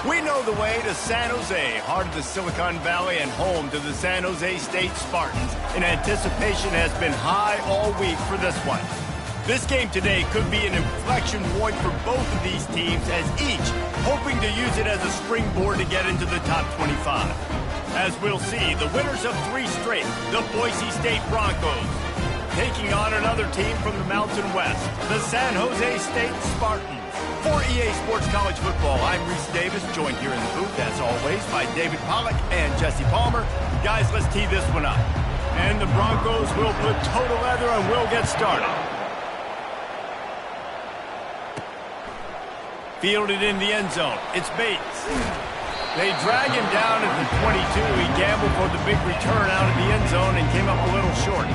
We know the way to San Jose, heart of the Silicon Valley and home to the San Jose State Spartans. And anticipation has been high all week for this one. This game today could be an inflection point for both of these teams, as each hoping to use it as a springboard to get into the top 25. As we'll see, the winners of 3 straight, the Boise State Broncos, taking on another team from the Mountain West, the San Jose State Spartans. For EA Sports College Football, I'm Reese Davis, joined here in the booth, as always, by David Pollack and Jesse Palmer. Guys, let's tee this one up. And the Broncos will put toe to leather and we'll get started. Fielded in the end zone. It's Bates. They drag him down at the 22. He gambled for the big return out of the end zone and came up a little short.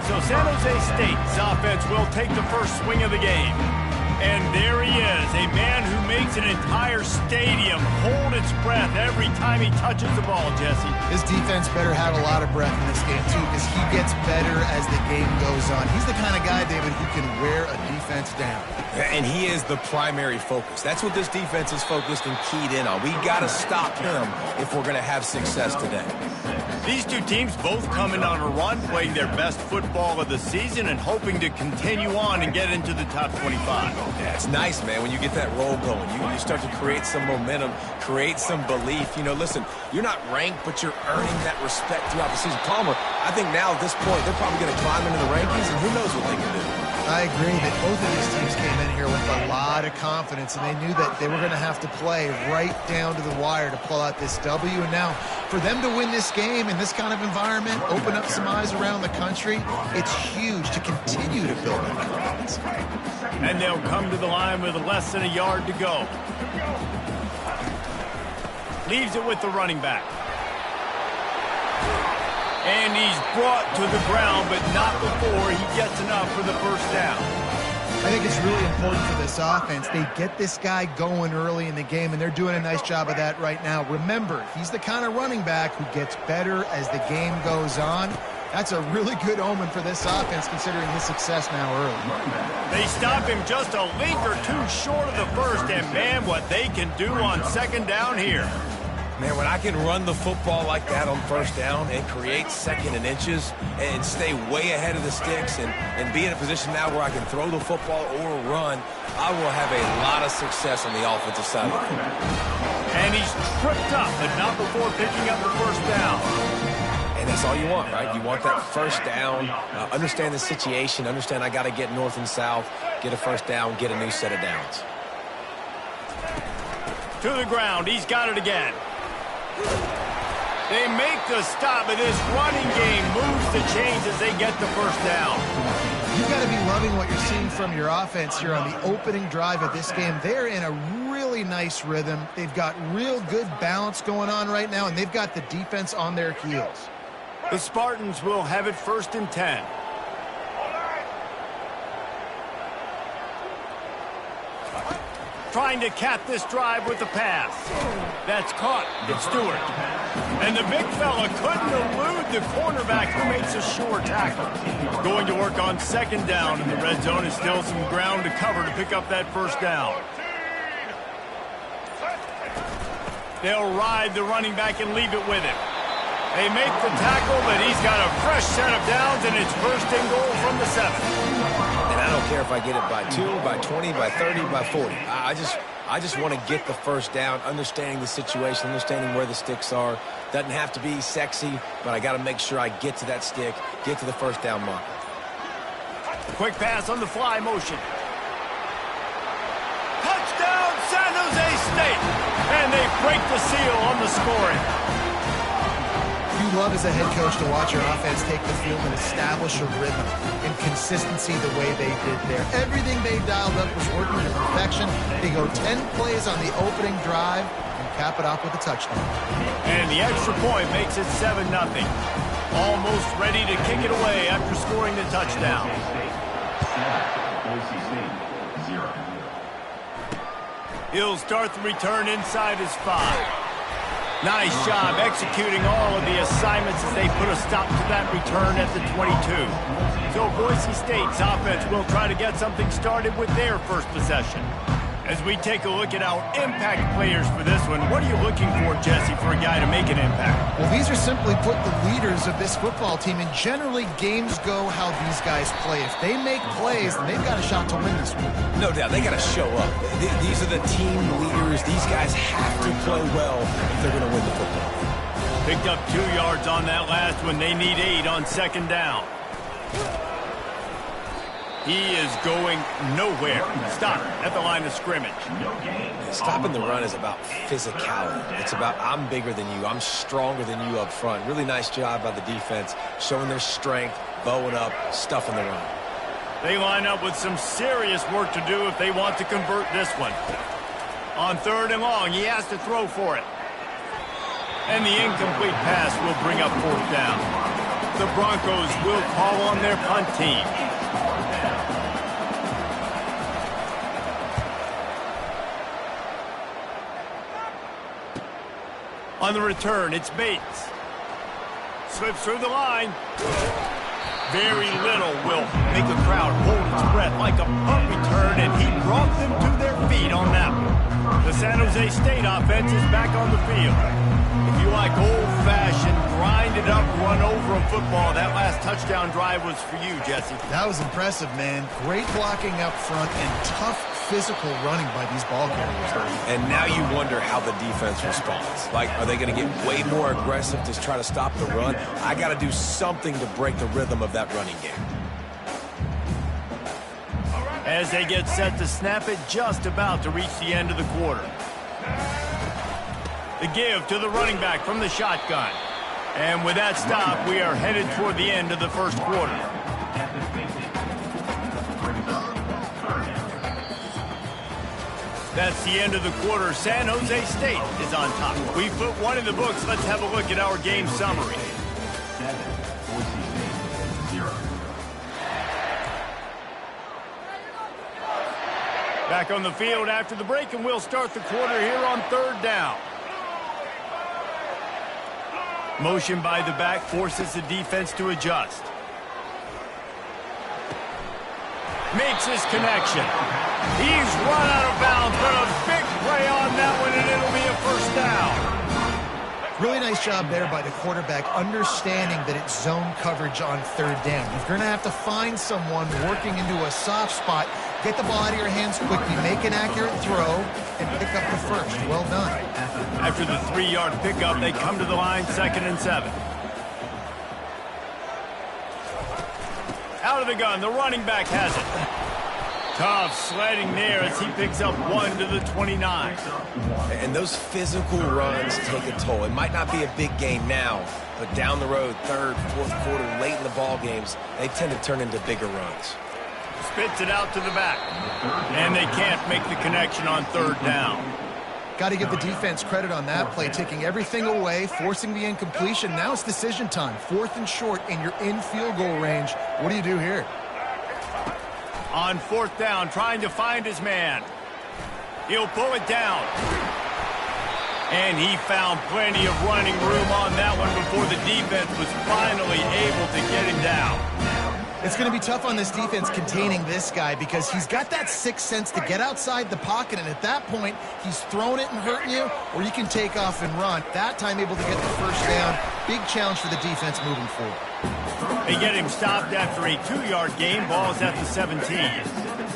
So San Jose State's offense will take the first swing of the game. And there he is, a man who makes an entire stadium hold its breath every time he touches the ball, Jesse. His defense better have a lot of breath in this game, too, because he gets better as the game goes on. He's the kind of guy, David, who can wear a defense down. And he is the primary focus. That's what this defense is focused and keyed in on. We got to stop him if we're going to have success today. These two teams both coming on a run, playing their best football of the season and hoping to continue on and get into the top 25. Yeah, it's nice, man, when you get that roll going. You start to create some momentum, create some belief. You know, listen, you're not ranked, but you're earning that respect throughout the season. Palmer, I think now at this point, they're probably going to climb into the rankings, and who knows what they can do. I agree that both of these teams came in here with a lot of confidence, and they knew that they were going to have to play right down to the wire to pull out this W. And now, for them to win this game in this kind of environment, open up some eyes around the country, it's huge to continue to build that confidence. And they'll come to the line with less than a yard to go. Leaves it with the running back. And he's brought to the ground, but not before he gets enough for the first down. I think it's really important for this offense. They get this guy going early in the game, and they're doing a nice job of that right now. Remember, he's the kind of running back who gets better as the game goes on. That's a really good omen for this offense, considering his success now early. They stop him just a link or two short of the first, and man, what they can do on second down here. Man, when I can run the football like that on first down and create second and inches and stay way ahead of the sticks and be in a position now where I can throw the football or run, I will have a lot of success on the offensive side of the ball. And he's tripped up, but not before picking up the first down. And that's all you want, right? You want that first down, understand the situation, understand I got to get north and south, get a first down, get a new set of downs. To the ground, he's got it again. They make the stop, but this running game moves the chains as they get the first down. You've got to be loving what you're seeing from your offense here on the opening drive of this game. They're in a really nice rhythm. They've got real good balance going on right now, and they've got the defense on their heels. The Spartans will have it 1st and 10. Trying to cap this drive with the pass. That's caught. It's Stewart. And the big fella couldn't elude the cornerback who makes a sure tackle. Going to work on second down in the red zone is still some ground to cover to pick up that first down. They'll ride the running back and leave it with him. They make the tackle, but he's got a fresh set of downs, and it's 1st and goal from the 7. And I don't care if I get it by 2, by 20, by 30, by 40. I just want to get the first down, understanding the situation, understanding where the sticks are. Doesn't have to be sexy, but I got to make sure I get to that stick, get to the first down marker. Quick pass on the fly motion. Touchdown, San Jose State! And they break the seal on the scoring. You love as a head coach to watch your offense take the field and establish a rhythm and consistency the way they did there. Everything they dialed up was working to perfection. They go 10 plays on the opening drive and cap it off with a touchdown. And the extra point makes it 7-0. Almost ready to kick it away after scoring the touchdown. He'll start the return inside his 5. Nice job executing all of the assignments as they put a stop to that return at the 22. So Boise State's offense will try to get something started with their first possession. As we take a look at our impact players for this one, what are you looking for, Jesse, for a guy to make an impact? Well, these are simply put the leaders of this football team, and generally games go how these guys play. If they make plays, then they've got a shot to win this one. No doubt, they got to show up. These are the team leaders. These guys have to play well if they're going to win the football. Picked up 2 yards on that last one. They need 8 on second down. He is going nowhere. Stop at the line of scrimmage. Stopping the run is about physicality. It's about I'm bigger than you. I'm stronger than you up front. Really nice job by the defense, showing their strength, bowing up, stuffing the run. They line up with some serious work to do if they want to convert this one. On 3rd and long, he has to throw for it. And the incomplete pass will bring up 4th down. The Broncos will call on their punt team. On the return, it's Bates. Slips through the line. Very little will make the crowd hold its breath like a punt return, and he brought them to their feet on that one. The San Jose State offense is back on the field. If you like old-fashioned, grind-it-up, run-over a football, that last touchdown drive was for you, Jesse. That was impressive, man. Great blocking up front and tough physical running by these ball carriers. And now you wonder how the defense responds. Like, are they going to get way more aggressive to try to stop the run? I got to do something to break the rhythm of that running game. As they get set to snap it, just about to reach the end of the quarter. The give to the running back from the shotgun. And with that stop, we are headed toward the end of the first quarter. That's the end of the quarter. San Jose State is on top. We put one in the books. Let's have a look at our game summary. 7, Boise State, 0. Back on the field after the break, and we'll start the quarter here on 3rd down. Motion by the back forces the defense to adjust. Makes his connection. He's run out of bounds, but a big play on that one, and it'll be a 1st down. Really nice job there by the quarterback, understanding that it's zone coverage on 3rd down. You're going to have to find someone working into a soft spot, get the ball out of your hands quickly, make an accurate throw, and pick up the 1st. Well done. After the 3-yard pickup, they come to the line, 2nd and 7. Out of the gun, the running back has it. Tough sledding there as he picks up 1 to the 29. And those physical runs take a toll. It might not be a big game now, but down the road, 3rd, 4th quarter, late in the ball games, they tend to turn into bigger runs. Spits it out to the back. And they can't make the connection on 3rd down. Got to give the defense credit on that play, taking everything away, forcing the incompletion. Now it's decision time. 4th and short, and you're in field goal range. What do you do here? On 4th down, trying to find his man. He'll pull it down. And he found plenty of running room on that one before the defense was finally able to get him down. It's going to be tough on this defense containing this guy because he's got that 6th sense to get outside the pocket, and at that point, he's throwing it and hurting you, or you can take off and run. That time able to get the 1st down. Big challenge for the defense moving forward. They get him stopped after a 2-yard gain. Ball's at the 17.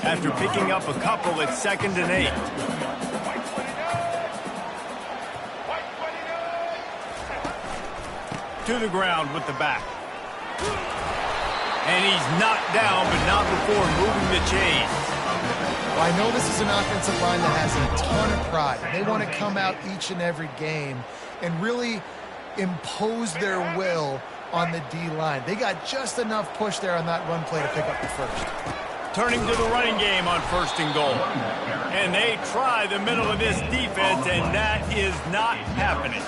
After picking up a couple, it's 2nd and 8. To the ground with the back. And he's knocked down, but not before moving the chains. Well, I know this is an offensive line that has a ton of pride. They want to come out each and every game and really impose their will on the D-line. They got just enough push there on that run play to pick up the 1st. Turning to the running game on 1st and goal. And they try the middle of this defense, and that is not happening.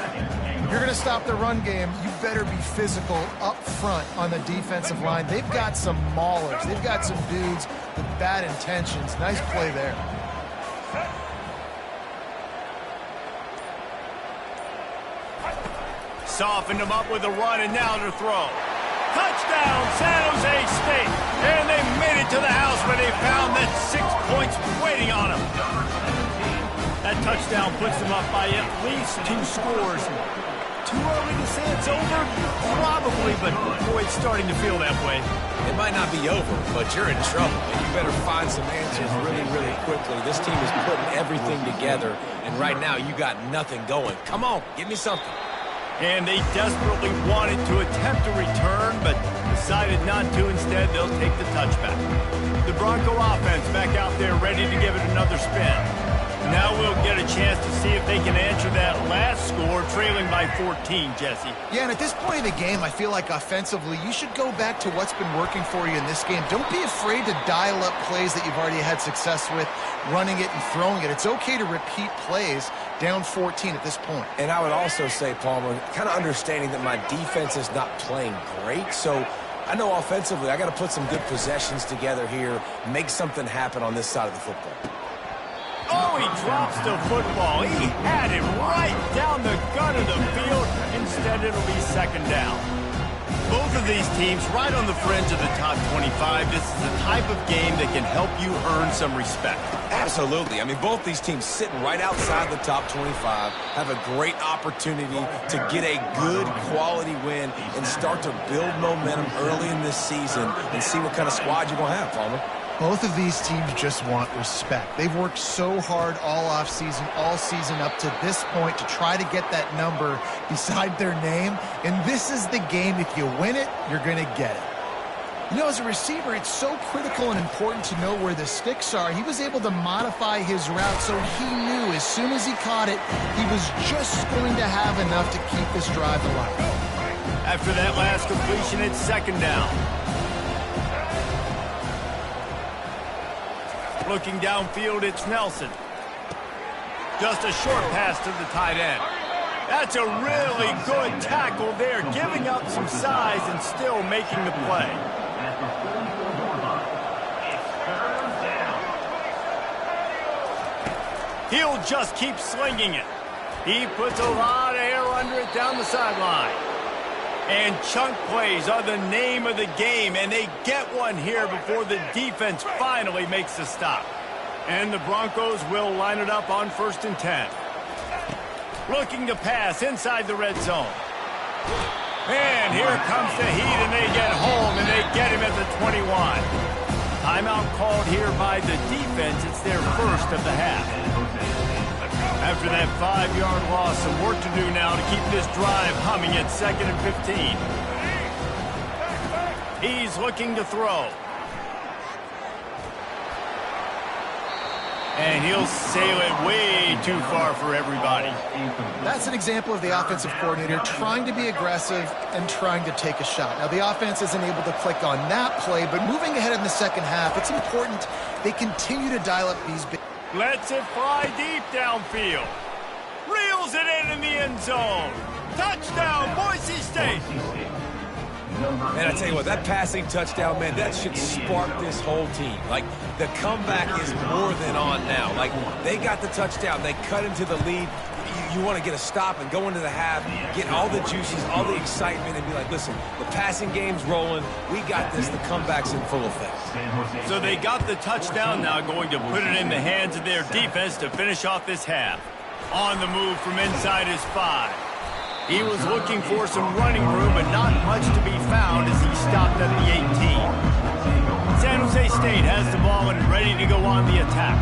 You're going to stop the run game, you better be physical up front on the defensive line. They've got some maulers. They've got some dudes with bad intentions. Nice play there. Softened him up with a run, and now to throw. Touchdown, San Jose State. And they made it to the house where they found that 6 points waiting on them. That touchdown puts them up by at least 2 scores. Too early to say it's over? Probably, but boy, it's starting to feel that way. It might not be over, but you're in trouble, and you better find some answers really, really quickly. This team is putting everything together, and right now you got nothing going. Come on, give me something. And they desperately wanted to attempt a return, but decided not to. Instead, they'll take the touchback. The Bronco offense back out there ready to give it another spin. Now we'll get a chance to see if they can answer that last score, trailing by 14, Jesse. Yeah, and at this point in the game, I feel like offensively, you should go back to what's been working for you in this game. Don't be afraid to dial up plays that you've already had success with, running it and throwing it. It's okay to repeat plays down 14 at this point. And I would also say, Palmer, kind of understanding that my defense is not playing great, so I know offensively I got to put some good possessions together here, make something happen on this side of the football. Oh, he drops the football. He had it right down the gut of the field. Instead, it'll be second down. Both of these teams right on the fringe of the top 25. This is the type of game that can help you earn some respect. Absolutely. I mean, both these teams sitting right outside the top 25 have a great opportunity to get a good quality win and start to build momentum early in this season and see what kind of squad you're going to have, Palmer. Both of these teams just want respect. They've worked so hard all offseason, all season up to this point to try to get that number beside their name. And this is the game. If you win it, you're going to get it. You know, as a receiver, it's so critical and important to know where the sticks are. He was able to modify his route so he knew as soon as he caught it, he was just going to have enough to keep this drive alive. After that last completion, it's second down. Looking downfield, it's Nelson. Just a short pass to the tight end. That's a really good tackle there, giving up some size and still making the play. He'll just keep slinging it. He puts a lot of air under it down the sideline. And chunk plays are the name of the game, and they get one here before the defense finally makes the stop. And the Broncos will line it up on 1st and 10. Looking to pass inside the red zone. And here comes the heat, and they get home, and they get him at the 21. Timeout called here by the defense. It's their first of the half. After that 5-yard loss, some work to do now to keep this drive humming at 2nd and 15. He's looking to throw. And he'll sail it way too far for everybody. That's an example of the offensive coordinator trying to be aggressive and trying to take a shot. Now, the offense isn't able to click on that play, but moving ahead in the second half, it's important they continue to dial up these big. Lets it fly deep downfield. Reels it in the end zone. Touchdown, Boise State. Man, I tell you what, that passing touchdown, man, that should spark this whole team. Like, the comeback is more than on now. Like, they got the touchdown. They cut into the lead. You want to get a stop and go into the half, get all the juices, all the excitement, and be like, listen, the passing game's rolling. We got this. The comeback's in full effect. So they got the touchdown now, going to put it in the hands of their defense to finish off this half. On the move from inside his 5. He was looking for some running room, but not much to be found as he stopped at the 18. San Jose State has the ball and ready to go on the attack.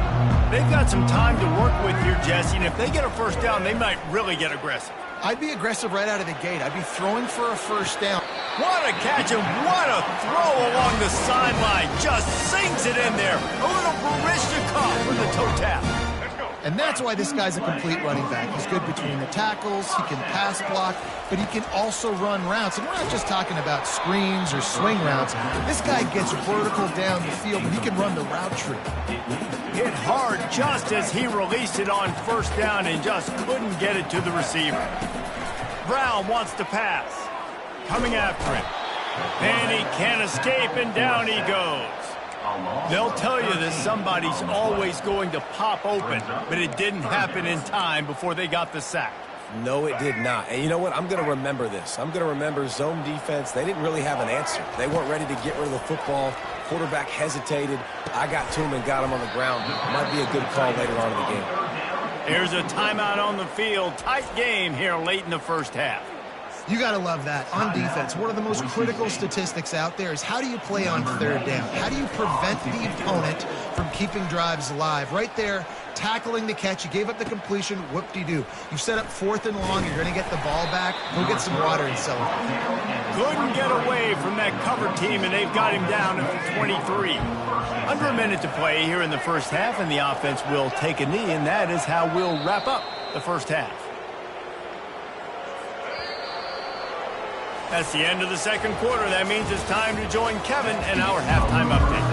They've got some time to work with here, Jesse, and if they get a first down, they might really get aggressive. I'd be aggressive right out of the gate. I'd be throwing for a first down. What a catch and what a throw along the sideline. Just sinks it in there. A little Barishnikov for the toe tap. And that's why this guy's a complete running back. He's good between the tackles, he can pass block, but he can also run routes. And we're not just talking about screens or swing routes. This guy gets vertical down the field, and he can run the route tree. Hit hard just as he released it on first down and just couldn't get it to the receiver. Brown wants to pass. Coming after him. And he can't escape, and down he goes. They'll tell you that somebody's always going to pop open, but it didn't happen in time before they got the sack. No, it did not. And you know what? I'm going to remember this. I'm going to remember zone defense. They didn't really have an answer. They weren't ready to get rid of the football. Quarterback hesitated. I got to him and got him on the ground. Might be a good call later on in the game. There's a timeout on the field. Tight game here late in the first half. You got to love that. On defense, one of the most critical statistics out there is how do you play on third down? How do you prevent the opponent from keeping drives alive? Right there, tackling the catch. You gave up the completion. Whoop-de-doo. You set up 4th and long. You're going to get the ball back. Go get some water and sell it. Couldn't get away from that cover team, and they've got him down at the 23. Under a minute to play here in the first half, and the offense will take a knee, and that is how we'll wrap up the first half. That's the end of the second quarter. That means it's time to join Kevin and our halftime update.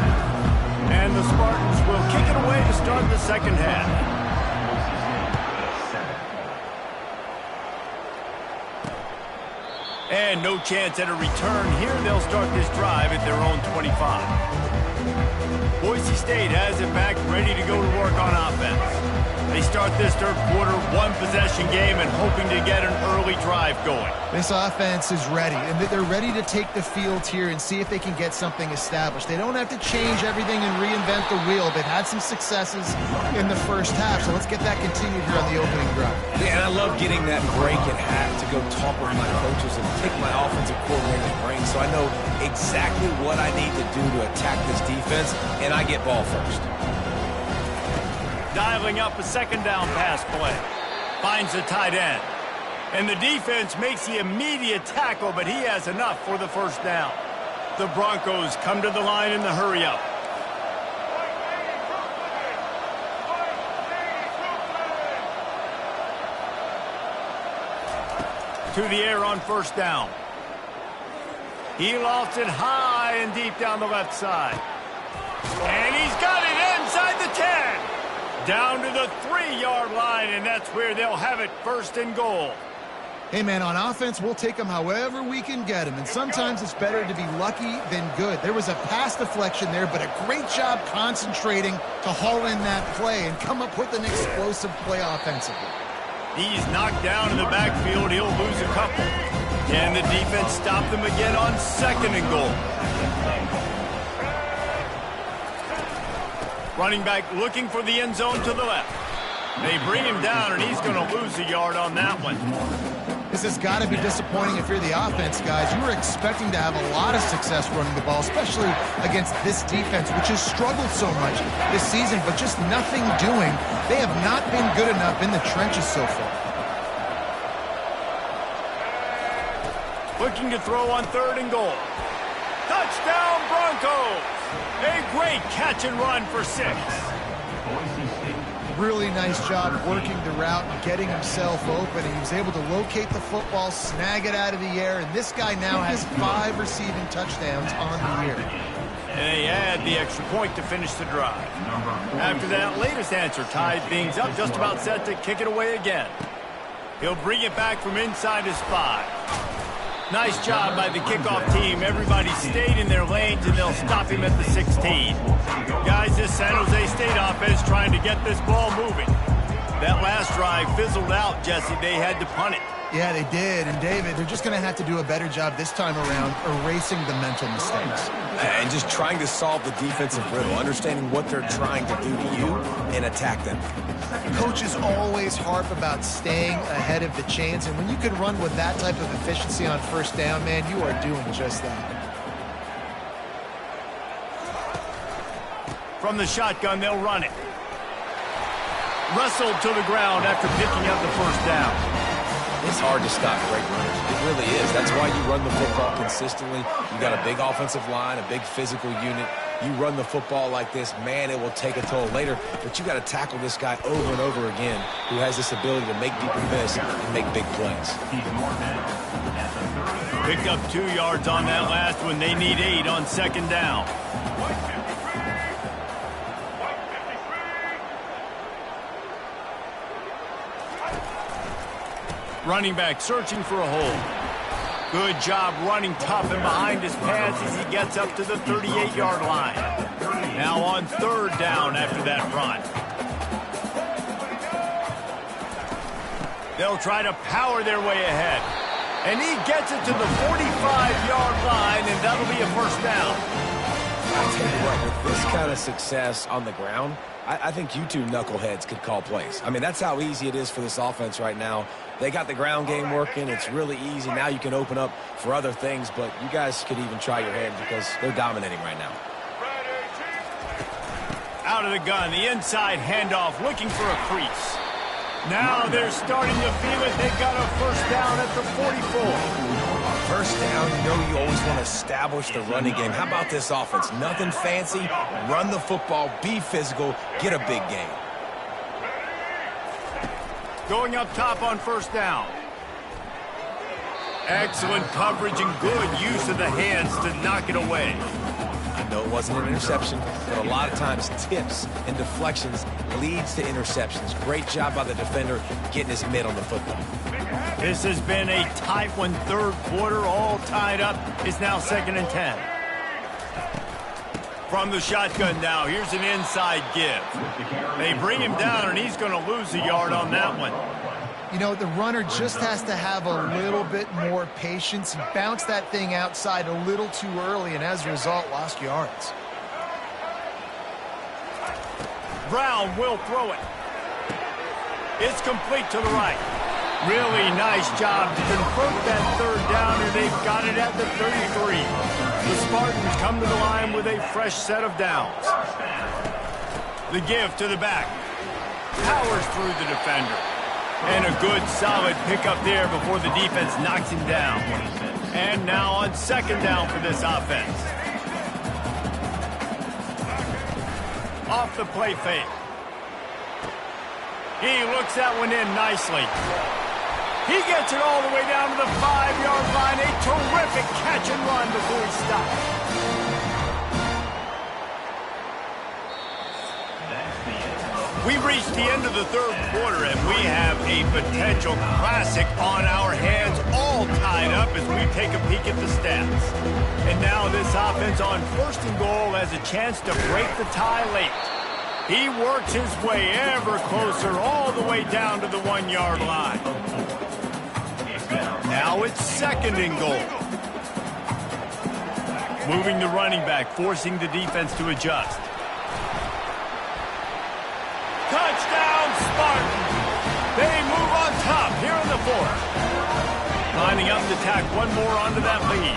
And the Spartans will kick it away to start the second half. And no chance at a return here. They'll start this drive at their own 25. Boise State has it back, ready to go to work on offense. They start this third quarter, one-possession game, and hoping to get an early drive going. This offense is ready, and they're ready to take the field here and see if they can get something established. They don't have to change everything and reinvent the wheel. They've had some successes in the first half, so let's get that continued here on the opening drive. Yeah, and I love getting that break at half to go talk with my coaches and pick my offensive coordinator's brain so I know exactly what I need to do to attack this defense, and I get ball first. Dialing up a second down pass play. Finds the tight end. And the defense makes the immediate tackle, but he has enough for the first down. The Broncos come to the line in the hurry-up. To the air on first down. He lofts it high and deep down the left side. And he's got it inside the 10. Down to the 3-yard line, and that's where they'll have it, first and goal. Hey, man, on offense, we'll take them however we can get them, and sometimes it's better to be lucky than good. There was a pass deflection there, but a great job concentrating to haul in that play and come up with an explosive play offensively. He's knocked down in the backfield. He'll lose a couple. And the defense stopped him again on second and goal. Running back looking for the end zone to the left. They bring him down, and he's going to lose a yard on that one. This has got to be disappointing if you're the offense, guys. You were expecting to have a lot of success running the ball, especially against this defense, which has struggled so much this season, but just nothing doing. They have not been good enough in the trenches so far. Looking to throw on third and goal. Touchdown, Broncos! A great catch and run for 6. Really nice job working the route and getting himself open. He was able to locate the football, snag it out of the air, and this guy now has 5 receiving touchdowns on the year. And they add the extra point to finish the drive. After that latest answer tied things up, just about set to kick it away again. He'll bring it back from inside his 5. Nice job by the kickoff team. Everybody stayed in their lanes, and they'll stop him at the 16. Guys, this San Jose State offense trying to get this ball moving. That last drive fizzled out, Jesse. They had to punt it. Yeah, they did. And, David, they're just going to have to do a better job this time around erasing the mental mistakes. And just trying to solve the defensive riddle, understanding what they're trying to do to you and attack them. Coaches always harp about staying ahead of the chains, and when you can run with that type of efficiency on first down, man, you are doing just that. From the shotgun, they'll run it. Wrestled to the ground after picking up the first down. It's hard to stop great runners. It really is. That's why you run the football consistently. You got a big offensive line, a big physical unit. You run the football like this, man, it will take a toll later. But you got to tackle this guy over and over again who has this ability to make people miss and make big plays. Picked up 2 yards on that last one. They need 8 on second down. Running back searching for a hole. Good job running tough and behind his pads as he gets up to the 38-yard line. Now on third down after that run. They'll try to power their way ahead. And he gets it to the 45-yard line, and that'll be a first down. I tell you what, with this kind of success on the ground, I think you two knuckleheads could call plays. I mean, that's how easy it is for this offense right now. They got the ground game working. It's really easy. Now you can open up for other things, but you guys could even try your hand because they're dominating right now. Out of the gun, the inside handoff, looking for a crease. Now they're starting to feel it. They've got a first down at the 44. First down, you know you always want to establish the running game. How about this offense? Nothing fancy. Run the football, be physical, get a big gain. Going up top on first down. Excellent coverage and good use of the hands to knock it away. I know it wasn't an interception, but a lot of times tips and deflections leads to interceptions. Great job by the defender getting his mitt on the football. This has been a tight one, third quarter, all tied up. It's now 2nd and 10. From the shotgun now, here's an inside give. They bring him down, and he's going to lose a yard on that one. You know, the runner just has to have a little bit more patience. He bounced that thing outside a little too early, and as a result, lost yards. Brown will throw it. It's complete to the right. Really nice job to convert that third down, and they've got it at the 33. The Spartans come to the line with a fresh set of downs. The give to the back. Powers through the defender. And a good, solid pickup there before the defense knocks him down. And now on 2nd down for this offense. Off the play fake. He looks that one in nicely. He gets it all the way down to the 5-yard line. A terrific catch and run before he stops. We've reached the end of the third quarter, and we have a potential classic on our hands, all tied up as we take a peek at the stats. And now this offense on 1st and goal has a chance to break the tie late. He works his way ever closer all the way down to the 1-yard line. Now it's 2nd and goal. Moving the running back, forcing the defense to adjust. Touchdown, Spartans! They move on top here in the 4th. Lining up to tack one more onto that lead.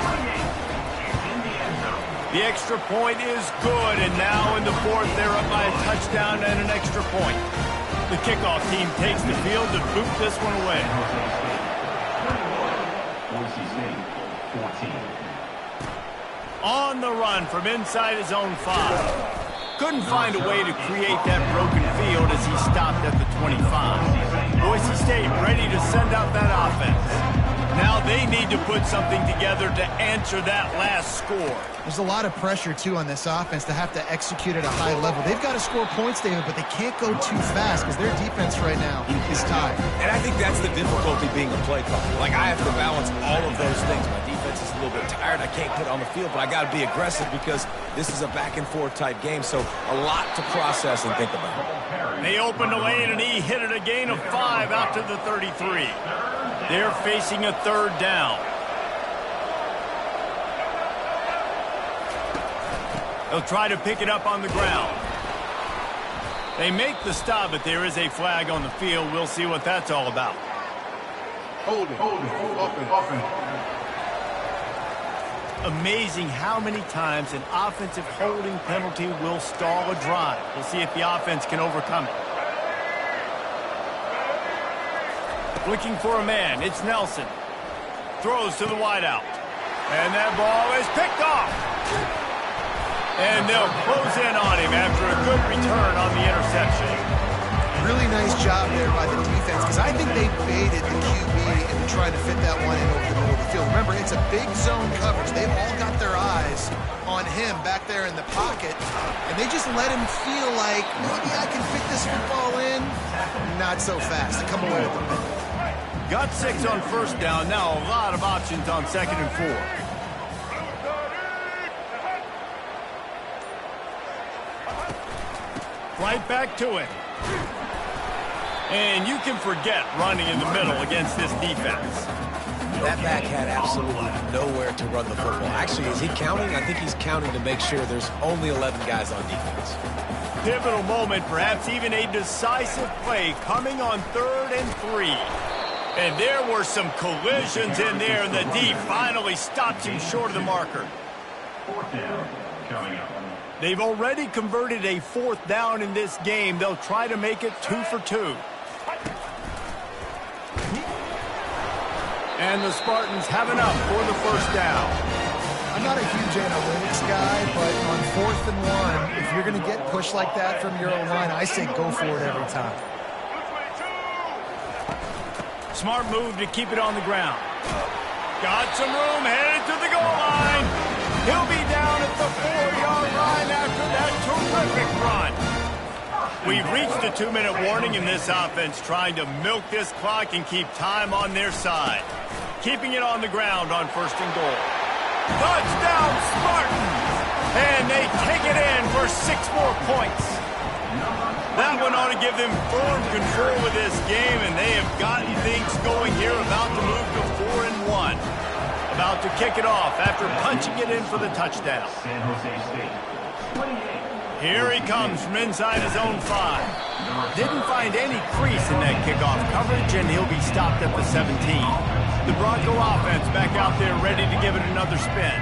The extra point is good, and now in the 4th, they're up by a touchdown and an extra point. The kickoff team takes the field to boot this one away. Boise State, 14. On the run from inside his own 5. Couldn't find a way to create that broken field as he stopped at the 25. Boise State ready to send out that offense. Now they need to put something together to answer that last score. There's a lot of pressure, too, on this offense to have to execute at a high level. They've got to score points, David, but they can't go too fast because their defense right now is tired. And I think that's the difficulty being a play caller. Like, I have to balance all of those things. My defense is a little bit tired. I can't put it on the field, but I got to be aggressive because this is a back-and-forth type game, so a lot to process and think about. They opened the lane, and he hit it a gain of 5 out to the 33. They're facing a 3rd down. They'll try to pick it up on the ground. They make the stop, but there is a flag on the field. We'll see what that's all about. Hold it. Amazing how many times an offensive holding penalty will stall a drive. We'll see if the offense can overcome it. Looking for a man. It's Nelson. Throws to the wideout. And that ball is picked off. And they'll close in on him after a good return on the interception. Really nice job there by the defense because I think they baited the QB into trying to fit that one in over the middle of the field. Remember, it's a big zone coverage. They've all got their eyes on him back there in the pocket, and they just let him feel like, maybe I can fit this football in. Not so fast. They come away with the win. Got 6 on 1st down. Now a lot of options on 2nd and 4. Right back to it. And you can forget running in the middle against this defense. That back had absolutely nowhere to run the football. Actually, is he counting? I think he's counting to make sure there's only 11 guys on defense. Pivotal moment, perhaps even a decisive play coming on 3rd and 3. And there were some collisions in there, and the D finally stopped him short of the marker. 4th down coming up. They've already converted a 4th down in this game. They'll try to make it 2 for 2. And the Spartans have enough for the 1st down. I'm not a huge analytics guy, but on 4th and 1, if you're going to get pushed like that from your own line, I say go for it every time. Smart move to keep it on the ground. Got some room, headed to the goal line. He'll be down at the 4-yard line after that terrific run. We've reached the 2-minute warning in this offense, trying to milk this clock and keep time on their side. Keeping it on the ground on 1st and goal. Touchdown, Spartans! And they take it in for 6 more points. That one ought to give them firm control of this game, and they have gotten things going here, about to move to 4 and 1. About to kick it off after punching it in for the touchdown. San Jose State, 28. Here he comes from inside his own 5. Didn't find any crease in that kickoff coverage, and he'll be stopped at the 17. The Bronco offense back out there ready to give it another spin.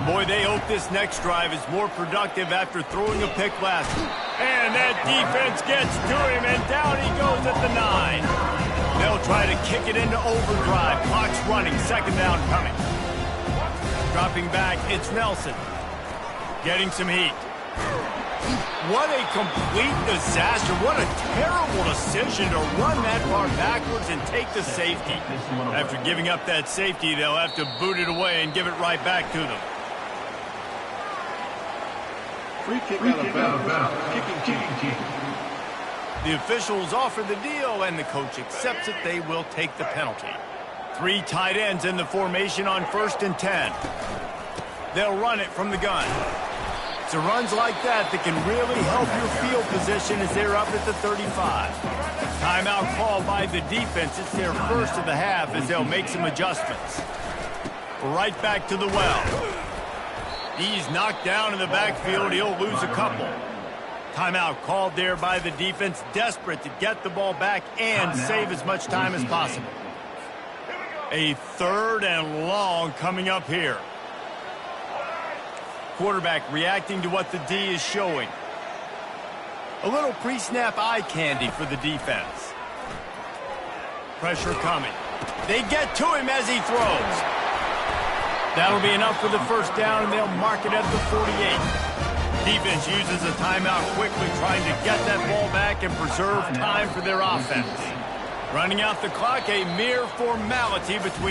Boy, they hope this next drive is more productive after throwing a pick last week. And that defense gets to him, and down he goes at the 9. They'll try to kick it into overdrive. Clock's running, 2nd down coming. Dropping back, it's Nelson. Getting some heat. What a complete disaster. What a terrible decision to run that far backwards and take the safety. After giving up that safety, they'll have to boot it away and give it right back to them. Free kick Alabama. Kicking. The officials offer the deal, and the coach accepts it. They will take the penalty. 3 tight ends in the formation on 1st and 10. They'll run it from the gun. It's runs like that can really help your field position as they're up at the 35. Timeout called by the defense. It's their first of the half as they'll make some adjustments. Right back to the well. He's knocked down in the backfield. He'll lose a couple. Timeout called there by the defense, desperate to get the ball back and save as much time as possible. A 3rd and long coming up here. Quarterback reacting to what the D is showing. A little pre-snap eye candy for the defense. Pressure coming. They get to him as he throws. That'll be enough for the 1st down, and they'll mark it at the 48. Defense uses a timeout quickly, trying to get that ball back and preserve time for their offense. Running out the clock, a mere formality between